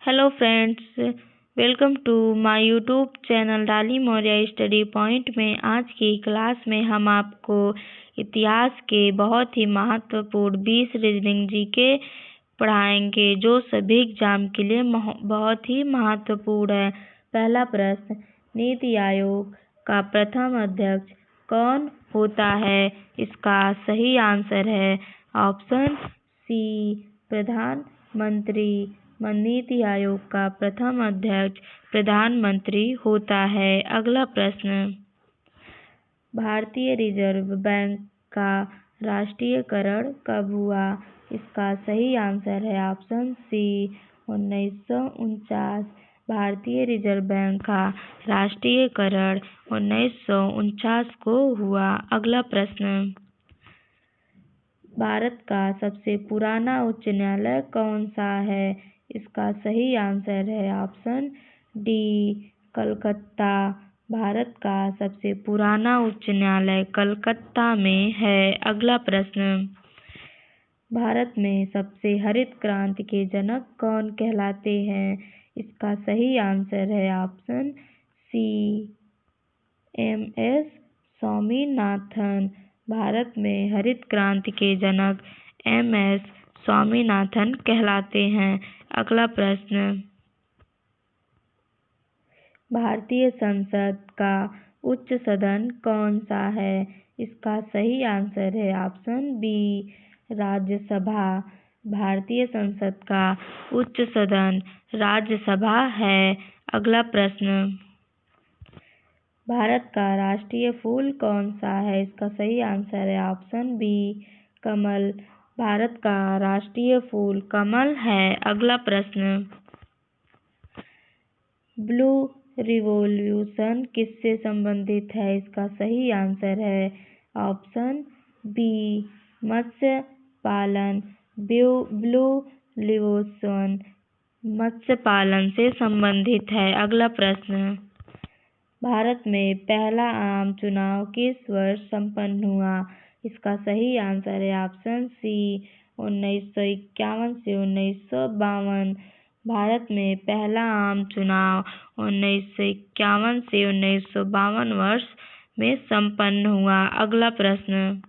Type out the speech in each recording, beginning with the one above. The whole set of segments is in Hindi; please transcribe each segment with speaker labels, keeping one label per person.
Speaker 1: Hello friends, welcome to my YouTube channel Dolly Maurya study point में। आज की क्लास में हम आपको इतिहास के बहुत ही महत्वपूर्ण 20 रीजनिंग जीके पढ़ाएंगे, जो सभी एग्जाम के लिए बहुत ही महत्वपूर्ण है। पहला प्रश्न, नीति आयोग का प्रथम अध्यक्ष कौन होता है? इसका सही आंसर है ऑप्शन सी, प्रधानमंत्री। नीति आयोग का प्रथम अध्यक्ष प्रधानमंत्री होता है। अगला प्रश्न, भारतीय रिजर्व बैंक का राष्ट्रीयकरण कब हुआ? इसका सही आंसर है ऑप्शन सी, 1949। भारतीय रिजर्व बैंक का राष्ट्रीयकरण 1949 को हुआ। अगला प्रश्न, भारत का सबसे पुराना उच्च न्यायालय कौन सा है? इसका सही आंसर है ऑप्शन डी, कलकत्ता। भारत का सबसे पुराना उच्च न्यायालय कलकत्ता में है। अगला प्रश्न, भारत में सबसे हरित क्रांति के जनक कौन कहलाते हैं? इसका सही आंसर है option C, M S. Swaminathan. Bharat में हरित क्रांति के जनक एम.एस. स्वामीनाथन कहलाते हैं। अगला प्रश्न, भारतीय संसद का उच्च सदन कौन सा है? इसका सही आंसर है ऑप्शन बी, राज्यसभा। भारतीय संसद का उच्च सदन राज्यसभा है। अगला प्रश्न, भारत का राष्ट्रीय फूल कौन सा है? इसका सही आंसर है ऑप्शन बी, कमल। भारत का राष्ट्रीय फूल कमल है। अगला प्रश्न, ब्लू रिवॉल्यूशन किससे संबंधित है? इसका सही आंसर है ऑप्शन बी, मत्स्य पालन। ब्लू रिवॉल्यूशन मत्स्य पालन से संबंधित है। अगला प्रश्न, भारत में पहला आम चुनाव किस वर्ष संपन्न हुआ? इसका सही आंसर है ऑप्शन सी, 1951 से 1952। भारत में पहला आम चुनाव 1951 से 1952 वर्ष में संपन्न हुआ। अगला प्रश्न,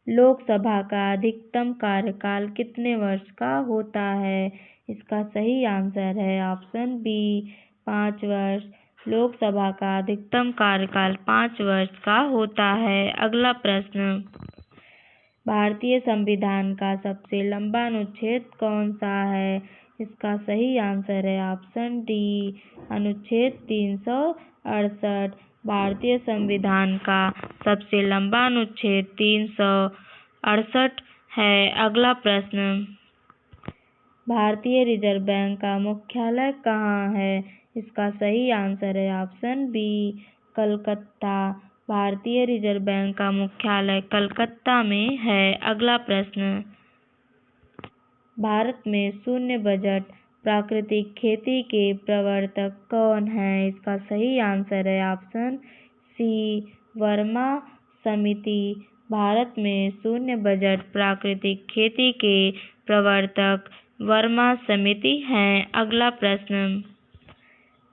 Speaker 1: लोकसभा का अधिकतम कार्यकाल कितने वर्ष का होता है? इसका सही आंसर है ऑप्शन बी, 5 वर्ष। लोकसभा का अधिकतम कार्यकाल 5 वर्ष का होता है। अगला प्रश्न, भारतीय संविधान का सबसे लंबा अनुच्छेद कौन सा है? इसका सही आंसर है ऑप्शन डी, अनुच्छेद 368। भारतीय संविधान का सबसे लंबा अनुच्छेद 368 है। अगला प्रश्न, भारतीय रिजर्व बैंक का मुख्यालय कहाँ है? इसका सही आंसर है ऑप्शन बी, कलकत्ता। भारतीय रिजर्व बैंक का मुख्यालय कलकत्ता में है। अगला प्रश्न, भारत में शून्य बजट प्राकृतिक खेती के प्रवर्तक कौन है? इसका सही आंसर है ऑप्शन सी, वर्मा समिति। भारत में शून्य बजट प्राकृतिक खेती के प्रवर्तक वर्मा समिति हैं। अगला प्रश्न,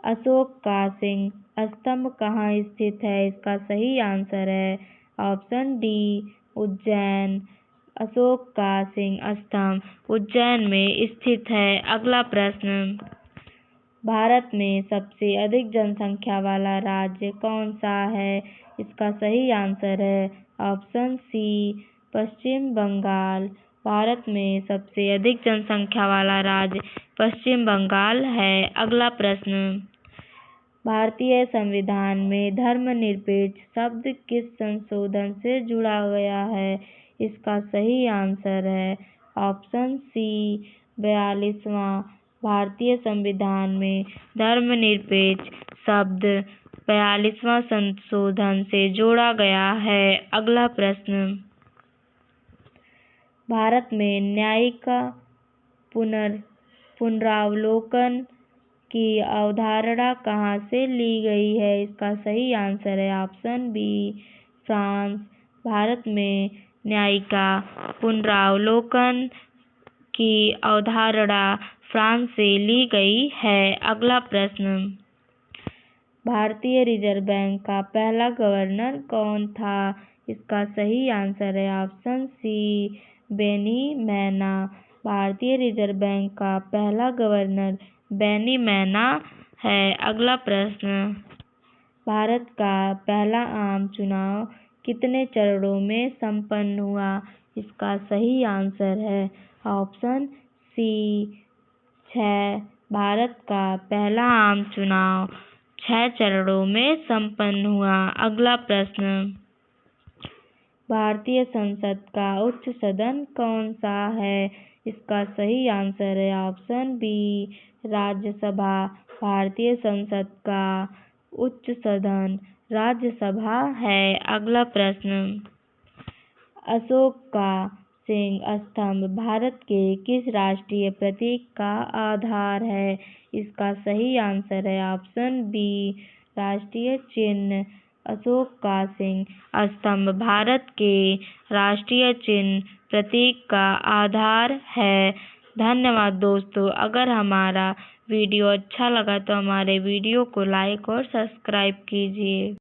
Speaker 1: अशोक का सिंह स्तंभ कहाँ स्थित है? इसका सही आंसर है ऑप्शन डी, उज्जैन। अशोक का सिंह स्तंभ उज्जैन में स्थित है। अगला प्रश्न, भारत में सबसे अधिक जनसंख्या वाला राज्य कौन सा है? इसका सही आंसर है ऑप्शन सी, पश्चिम बंगाल। भारत में सबसे अधिक जनसंख्या वाला राज्य पश्चिम बंगाल है। अगला प्रश्न, भारतीय संविधान में धर्मनिरपेक्ष शब्द किस संशोधन से जुड़ा गया है? इसका सही आंसर है ऑप्शन सी, 42वां। भारतीय संविधान में धर्मनिरपेक्ष शब्द 42वां संशोधन से जोड़ा गया है। अगला प्रश्न, भारत में न्यायिक पुनरावलोकन की अवधारणा कहाँ से ली गई है? इसका सही आंसर है ऑप्शन बी, फ्रांस। भारत में न्यायिक पुनरावलोकन की अवधारणा फ्रांस से ली गई है। अगला प्रश्न, भारतीय रिजर्व बैंक का पहला गवर्नर कौन था? इसका सही आंसर है ऑप्शन सी, बेनी मैना। भारतीय रिजर्व बैंक का पहला गवर्नर बेनी मैना है। अगला प्रश्न, भारत का पहला आम चुनाव कितने चरणों में संपन्न हुआ? इसका सही आंसर है ऑप्शन सी, 6। भारत का पहला आम चुनाव 6 चरणों में संपन्न हुआ। अगला प्रश्न, भारतीय संसद का उच्च सदन कौन सा है? इसका सही आंसर है ऑप्शन बी, राज्यसभा। भारतीय संसद का उच्च सदन राज्यसभा है। अगला प्रश्न, अशोक का सिंह स्तंभ भारत के किस राष्ट्रीय प्रतीक का आधार है? इसका सही आंसर है ऑप्शन बी, राष्ट्रीय चिन्ह। अशोक का सिंह स्तंभ भारत के राष्ट्रीय चिन्ह प्रतीक का आधार है। धन्यवाद दोस्तों। अगर हमारा वीडियो अच्छा लगा तो हमारे वीडियो को लाइक और सब्सक्राइब कीजिए।